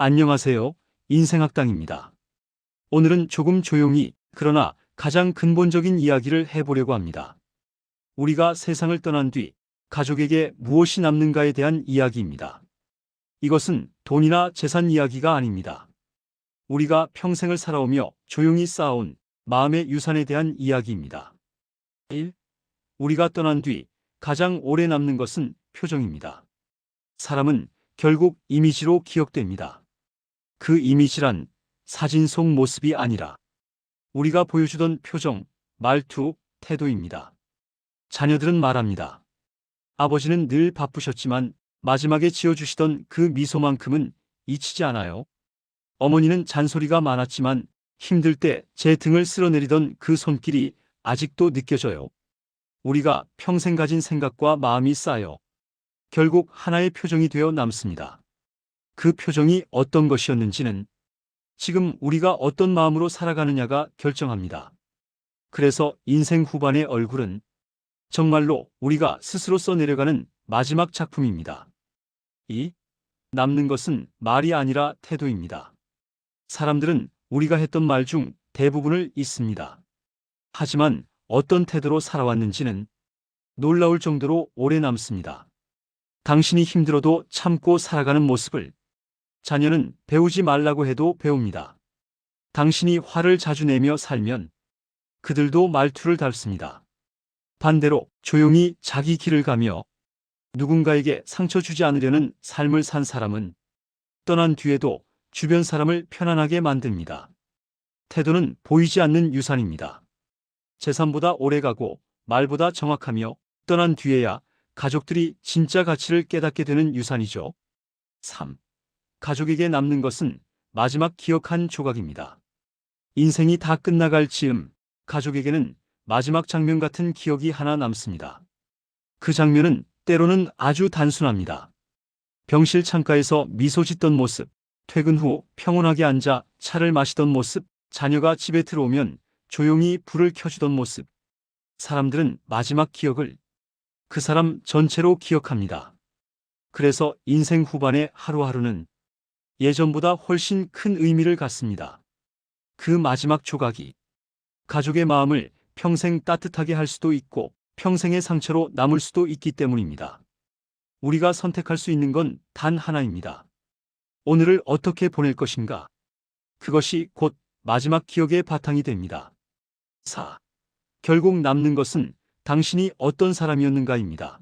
안녕하세요. 인생학당입니다. 오늘은 조금 조용히, 그러나 가장 근본적인 이야기를 해보려고 합니다. 우리가 세상을 떠난 뒤 가족에게 무엇이 남는가에 대한 이야기입니다. 이것은 돈이나 재산 이야기가 아닙니다. 우리가 평생을 살아오며 조용히 쌓아온 마음의 유산에 대한 이야기입니다. 1. 우리가 떠난 뒤 가장 오래 남는 것은 표정입니다. 사람은 결국 이미지로 기억됩니다. 그 이미지란 사진 속 모습이 아니라 우리가 보여주던 표정, 말투, 태도입니다. 자녀들은 말합니다. 아버지는 늘 바쁘셨지만 마지막에 지어주시던 그 미소만큼은 잊히지 않아요. 어머니는 잔소리가 많았지만 힘들 때 제 등을 쓸어내리던 그 손길이 아직도 느껴져요. 우리가 평생 가진 생각과 마음이 쌓여 결국 하나의 표정이 되어 남습니다. 그 표정이 어떤 것이었는지는 지금 우리가 어떤 마음으로 살아가느냐가 결정합니다. 그래서 인생 후반의 얼굴은 정말로 우리가 스스로 써내려가는 마지막 작품입니다. 2. 남는 것은 말이 아니라 태도입니다. 사람들은 우리가 했던 말 중 대부분을 잊습니다. 하지만 어떤 태도로 살아왔는지는 놀라울 정도로 오래 남습니다. 당신이 힘들어도 참고 살아가는 모습을 자녀는 배우지 말라고 해도 배웁니다. 당신이 화를 자주 내며 살면 그들도 말투를 닳습니다. 반대로 조용히 자기 길을 가며 누군가에게 상처 주지 않으려는 삶을 산 사람은 떠난 뒤에도 주변 사람을 편안하게 만듭니다. 태도는 보이지 않는 유산입니다. 재산보다 오래가고 말보다 정확하며 떠난 뒤에야 가족들이 진짜 가치를 깨닫게 되는 유산이죠. 3. 가족에게 남는 것은 마지막 기억 한 조각입니다. 인생이 다 끝나갈 즈음 가족에게는 마지막 장면 같은 기억이 하나 남습니다. 그 장면은 때로는 아주 단순합니다. 병실 창가에서 미소 짓던 모습, 퇴근 후 평온하게 앉아 차를 마시던 모습, 자녀가 집에 들어오면 조용히 불을 켜주던 모습. 사람들은 마지막 기억을 그 사람 전체로 기억합니다. 그래서 인생 후반의 하루하루는 예전보다 훨씬 큰 의미를 갖습니다. 그 마지막 조각이 가족의 마음을 평생 따뜻하게 할 수도 있고 평생의 상처로 남을 수도 있기 때문입니다. 우리가 선택할 수 있는 건 단 하나입니다. 오늘을 어떻게 보낼 것인가? 그것이 곧 마지막 기억의 바탕이 됩니다. 4. 결국 남는 것은 당신이 어떤 사람이었는가입니다.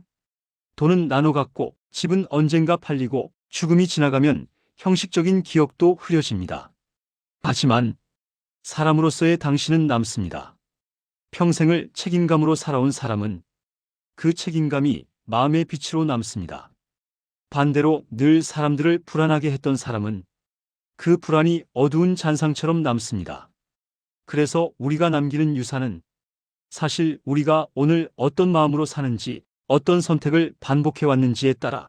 돈은 나눠 갖고 집은 언젠가 팔리고 죽음이 지나가면 형식적인 기억도 흐려집니다. 하지만 사람으로서의 당신은 남습니다. 평생을 책임감으로 살아온 사람은 그 책임감이 마음의 빛으로 남습니다. 반대로 늘 사람들을 불안하게 했던 사람은 그 불안이 어두운 잔상처럼 남습니다. 그래서 우리가 남기는 유산은 사실 우리가 오늘 어떤 마음으로 사는지, 어떤 선택을 반복해왔는지에 따라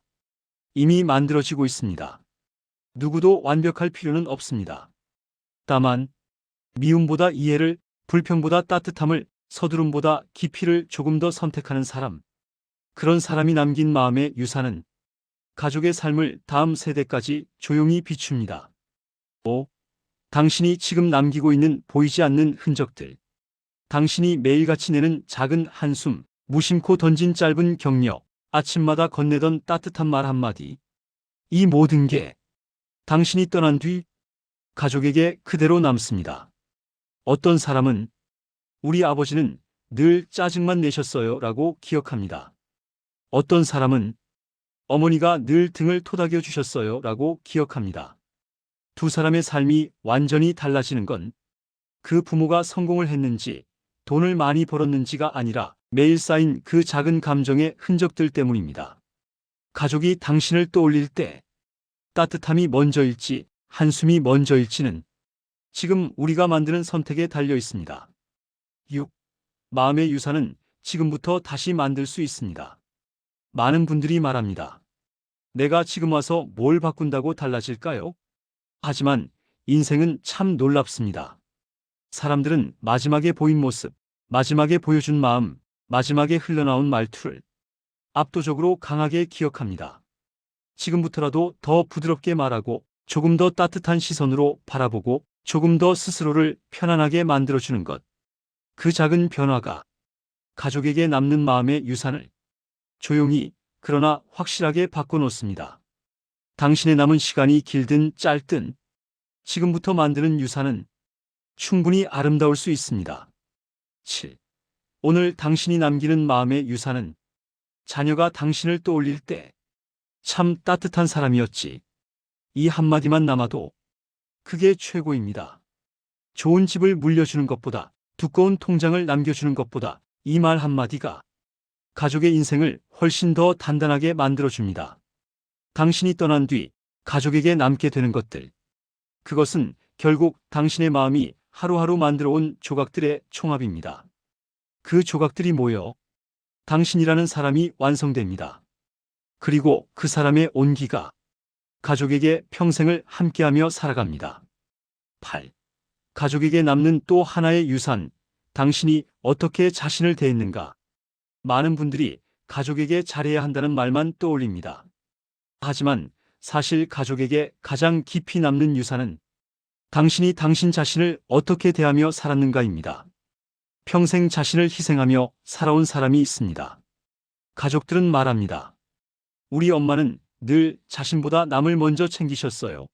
이미 만들어지고 있습니다. 누구도 완벽할 필요는 없습니다. 다만 미움보다 이해를, 불평보다 따뜻함을, 서두름보다 깊이를 조금 더 선택하는 사람, 그런 사람이 남긴 마음의 유산은 가족의 삶을 다음 세대까지 조용히 비춥니다. 5. 당신이 지금 남기고 있는 보이지 않는 흔적들. 당신이 매일같이 내는 작은 한숨, 무심코 던진 짧은 격려, 아침마다 건네던 따뜻한 말 한마디. 이 모든 게 당신이 떠난 뒤 가족에게 그대로 남습니다. 어떤 사람은 우리 아버지는 늘 짜증만 내셨어요 라고 기억합니다. 어떤 사람은 어머니가 늘 등을 토닥여 주셨어요 라고 기억합니다. 두 사람의 삶이 완전히 달라지는 건 그 부모가 성공을 했는지 돈을 많이 벌었는지가 아니라 매일 쌓인 그 작은 감정의 흔적들 때문입니다. 가족이 당신을 떠올릴 때 따뜻함이 먼저일지 한숨이 먼저일지는 지금 우리가 만드는 선택에 달려 있습니다. 6. 마음의 유산은 지금부터 다시 만들 수 있습니다. 많은 분들이 말합니다. 내가 지금 와서 뭘 바꾼다고 달라질까요? 하지만 인생은 참 놀랍습니다. 사람들은 마지막에 보인 모습, 마지막에 보여준 마음, 마지막에 흘러나온 말투를 압도적으로 강하게 기억합니다. 지금부터라도 더 부드럽게 말하고 조금 더 따뜻한 시선으로 바라보고 조금 더 스스로를 편안하게 만들어주는 것. 그 작은 변화가 가족에게 남는 마음의 유산을 조용히 그러나 확실하게 바꿔놓습니다. 당신의 남은 시간이 길든 짧든 지금부터 만드는 유산은 충분히 아름다울 수 있습니다. 7. 오늘 당신이 남기는 마음의 유산은 자녀가 당신을 떠올릴 때 참 따뜻한 사람이었지. 이 한마디만 남아도 그게 최고입니다. 좋은 집을 물려주는 것보다, 두꺼운 통장을 남겨주는 것보다 이 말 한마디가 가족의 인생을 훨씬 더 단단하게 만들어줍니다. 당신이 떠난 뒤 가족에게 남게 되는 것들. 그것은 결국 당신의 마음이 하루하루 만들어온 조각들의 총합입니다. 그 조각들이 모여 당신이라는 사람이 완성됩니다. 그리고 그 사람의 온기가 가족에게 평생을 함께하며 살아갑니다. 8. 가족에게 남는 또 하나의 유산, 당신이 어떻게 자신을 대했는가. 많은 분들이 가족에게 잘해야 한다는 말만 떠올립니다. 하지만 사실 가족에게 가장 깊이 남는 유산은 당신이 당신 자신을 어떻게 대하며 살았는가입니다. 평생 자신을 희생하며 살아온 사람이 있습니다. 가족들은 말합니다. 우리 엄마는 늘 자신보다 남을 먼저 챙기셨어요.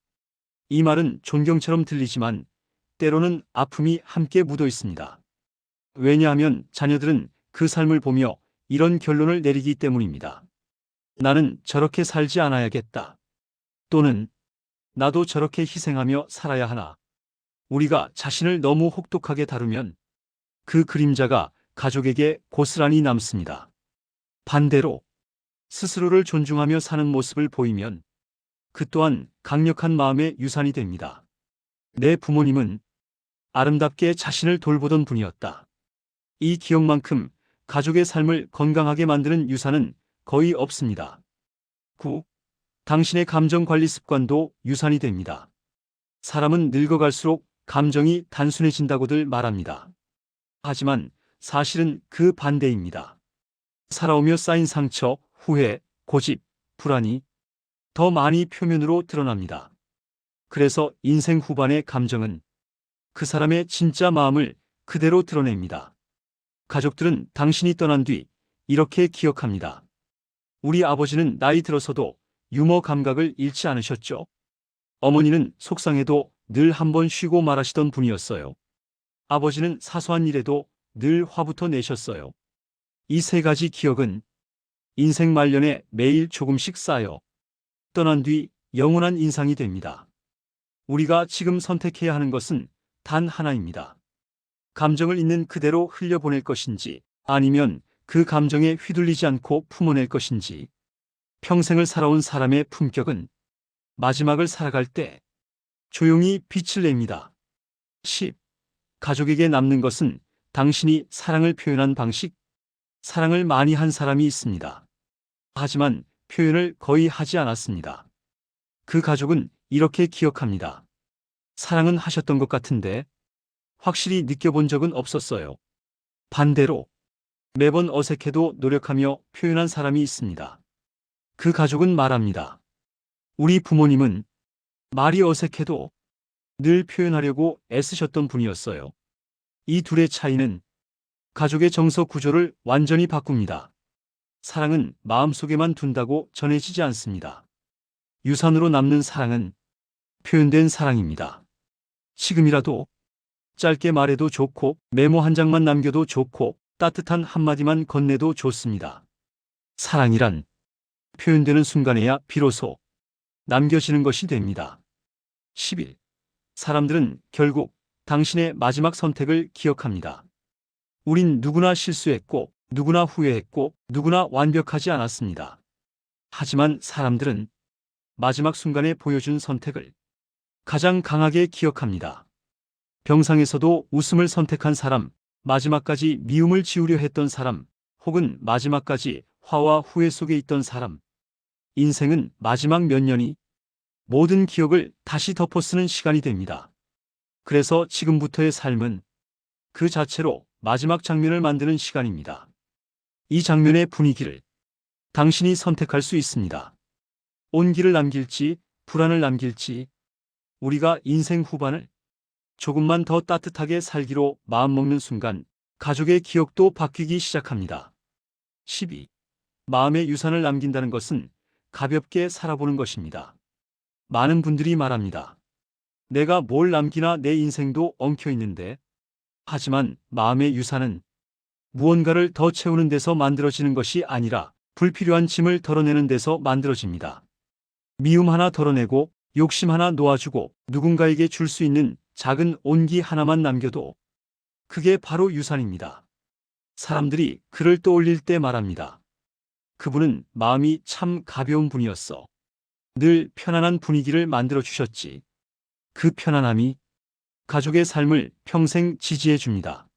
이 말은 존경처럼 들리지만 때로는 아픔이 함께 묻어 있습니다. 왜냐하면 자녀들은 그 삶을 보며 이런 결론을 내리기 때문입니다. 나는 저렇게 살지 않아야겠다. 또는 나도 저렇게 희생하며 살아야 하나. 우리가 자신을 너무 혹독하게 다루면 그 그림자가 가족에게 고스란히 남습니다. 반대로 스스로를 존중하며 사는 모습을 보이면 그 또한 강력한 마음의 유산이 됩니다. 내 부모님은 아름답게 자신을 돌보던 분이었다. 이 기억만큼 가족의 삶을 건강하게 만드는 유산은 거의 없습니다. 9. 당신의 감정 관리 습관도 유산이 됩니다. 사람은 늙어갈수록 감정이 단순해진다고들 말합니다. 하지만 사실은 그 반대입니다. 살아오며 쌓인 상처, 후회, 고집, 불안이 더 많이 표면으로 드러납니다. 그래서 인생 후반의 감정은 그 사람의 진짜 마음을 그대로 드러냅니다. 가족들은 당신이 떠난 뒤 이렇게 기억합니다. 우리 아버지는 나이 들어서도 유머 감각을 잃지 않으셨죠? 어머니는 속상해도 늘 한번 쉬고 말하시던 분이었어요. 아버지는 사소한 일에도 늘 화부터 내셨어요. 이 세 가지 기억은 인생 말년에 매일 조금씩 쌓여 떠난 뒤 영원한 인상이 됩니다. 우리가 지금 선택해야 하는 것은 단 하나입니다. 감정을 있는 그대로 흘려보낼 것인지 아니면 그 감정에 휘둘리지 않고 품어낼 것인지. 평생을 살아온 사람의 품격은 마지막을 살아갈 때 조용히 빛을 냅니다. 10. 가족에게 남는 것은 당신이 사랑을 표현한 방식. 사랑을 많이 한 사람이 있습니다. 하지만 표현을 거의 하지 않았습니다. 그 가족은 이렇게 기억합니다. 사랑은 하셨던 것 같은데 확실히 느껴본 적은 없었어요. 반대로 매번 어색해도 노력하며 표현한 사람이 있습니다. 그 가족은 말합니다. 우리 부모님은 말이 어색해도 늘 표현하려고 애쓰셨던 분이었어요. 이 둘의 차이는 가족의 정서 구조를 완전히 바꿉니다. 사랑은 마음속에만 둔다고 전해지지 않습니다. 유산으로 남는 사랑은 표현된 사랑입니다. 지금이라도 짧게 말해도 좋고 메모 한 장만 남겨도 좋고 따뜻한 한마디만 건네도 좋습니다. 사랑이란 표현되는 순간에야 비로소 남겨지는 것이 됩니다. 11. 사람들은 결국 당신의 마지막 선택을 기억합니다. 우린 누구나 실수했고, 누구나 후회했고, 누구나 완벽하지 않았습니다. 하지만 사람들은 마지막 순간에 보여준 선택을 가장 강하게 기억합니다. 병상에서도 웃음을 선택한 사람, 마지막까지 미움을 지우려 했던 사람, 혹은 마지막까지 화와 후회 속에 있던 사람. 인생은 마지막 몇 년이 모든 기억을 다시 덮어쓰는 시간이 됩니다. 그래서 지금부터의 삶은 그 자체로 마지막 장면을 만드는 시간입니다. 이 장면의 분위기를 당신이 선택할 수 있습니다. 온기를 남길지, 불안을 남길지, 우리가 인생 후반을 조금만 더 따뜻하게 살기로 마음먹는 순간 가족의 기억도 바뀌기 시작합니다. 12. 마음의 유산을 남긴다는 것은 가볍게 살아보는 것입니다. 많은 분들이 말합니다. 내가 뭘 남기나 내 인생도 엉켜 있는데. 하지만 마음의 유산은 무언가를 더 채우는 데서 만들어지는 것이 아니라 불필요한 짐을 덜어내는 데서 만들어집니다. 미움 하나 덜어내고 욕심 하나 놓아주고 누군가에게 줄 수 있는 작은 온기 하나만 남겨도 그게 바로 유산입니다. 사람들이 그를 떠올릴 때 말합니다. 그분은 마음이 참 가벼운 분이었어. 늘 편안한 분위기를 만들어 주셨지. 그 편안함이 가족의 삶을 평생 지지해 줍니다.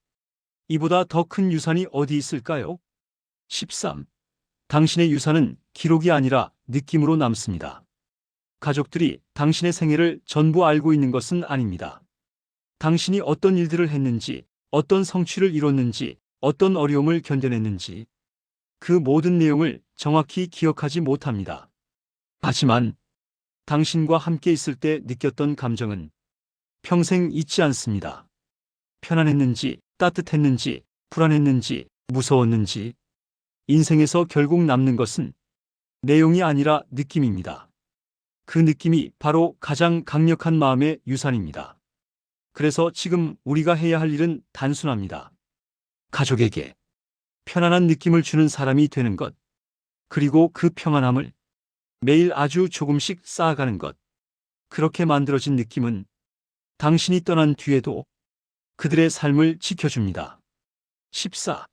이보다 더 큰 유산이 어디 있을까요? 13. 당신의 유산은 기록이 아니라 느낌으로 남습니다. 가족들이 당신의 생애를 전부 알고 있는 것은 아닙니다. 당신이 어떤 일들을 했는지, 어떤 성취를 이뤘는지, 어떤 어려움을 견뎌냈는지, 그 모든 내용을 정확히 기억하지 못합니다. 하지만 당신과 함께 있을 때 느꼈던 감정은 평생 잊지 않습니다. 편안했는지, 따뜻했는지, 불안했는지, 무서웠는지, 인생에서 결국 남는 것은 내용이 아니라 느낌입니다. 그 느낌이 바로 가장 강력한 마음의 유산입니다. 그래서 지금 우리가 해야 할 일은 단순합니다. 가족에게 편안한 느낌을 주는 사람이 되는 것, 그리고 그 평안함을 매일 아주 조금씩 쌓아가는 것. 그렇게 만들어진 느낌은 당신이 떠난 뒤에도 그들의 삶을 지켜줍니다. 14.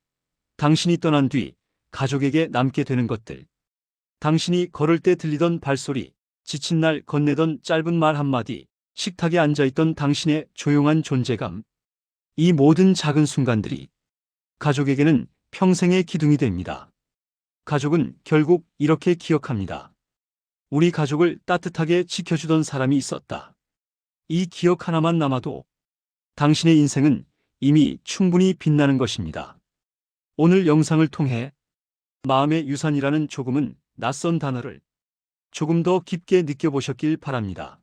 당신이 떠난 뒤 가족에게 남게 되는 것들. 당신이 걸을 때 들리던 발소리, 지친 날 건네던 짧은 말 한마디, 식탁에 앉아있던 당신의 조용한 존재감. 이 모든 작은 순간들이 가족에게는 평생의 기둥이 됩니다. 가족은 결국 이렇게 기억합니다. 우리 가족을 따뜻하게 지켜주던 사람이 있었다. 이 기억 하나만 남아도 당신의 인생은 이미 충분히 빛나는 것입니다. 오늘 영상을 통해 마음의 유산이라는 조금은 낯선 단어를 조금 더 깊게 느껴보셨길 바랍니다.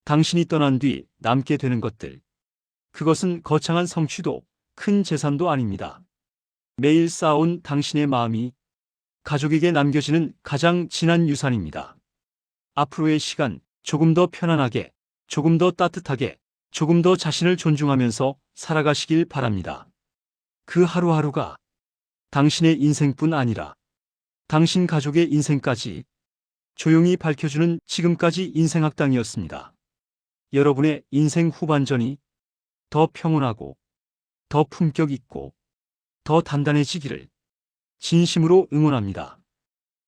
당신이 떠난 뒤 남게 되는 것들. 그것은 거창한 성취도, 큰 재산도 아닙니다. 매일 쌓아온 당신의 마음이 가족에게 남겨지는 가장 진한 유산입니다. 앞으로의 시간 조금 더 편안하게, 조금 더 따뜻하게, 조금 더 자신을 존중하면서 살아가시길 바랍니다. 그 하루하루가 당신의 인생뿐 아니라 당신 가족의 인생까지 조용히 밝혀주는 지금까지 인생학당이었습니다. 여러분의 인생 후반전이 더 평온하고 더 품격 있고 더 단단해지기를 진심으로 응원합니다.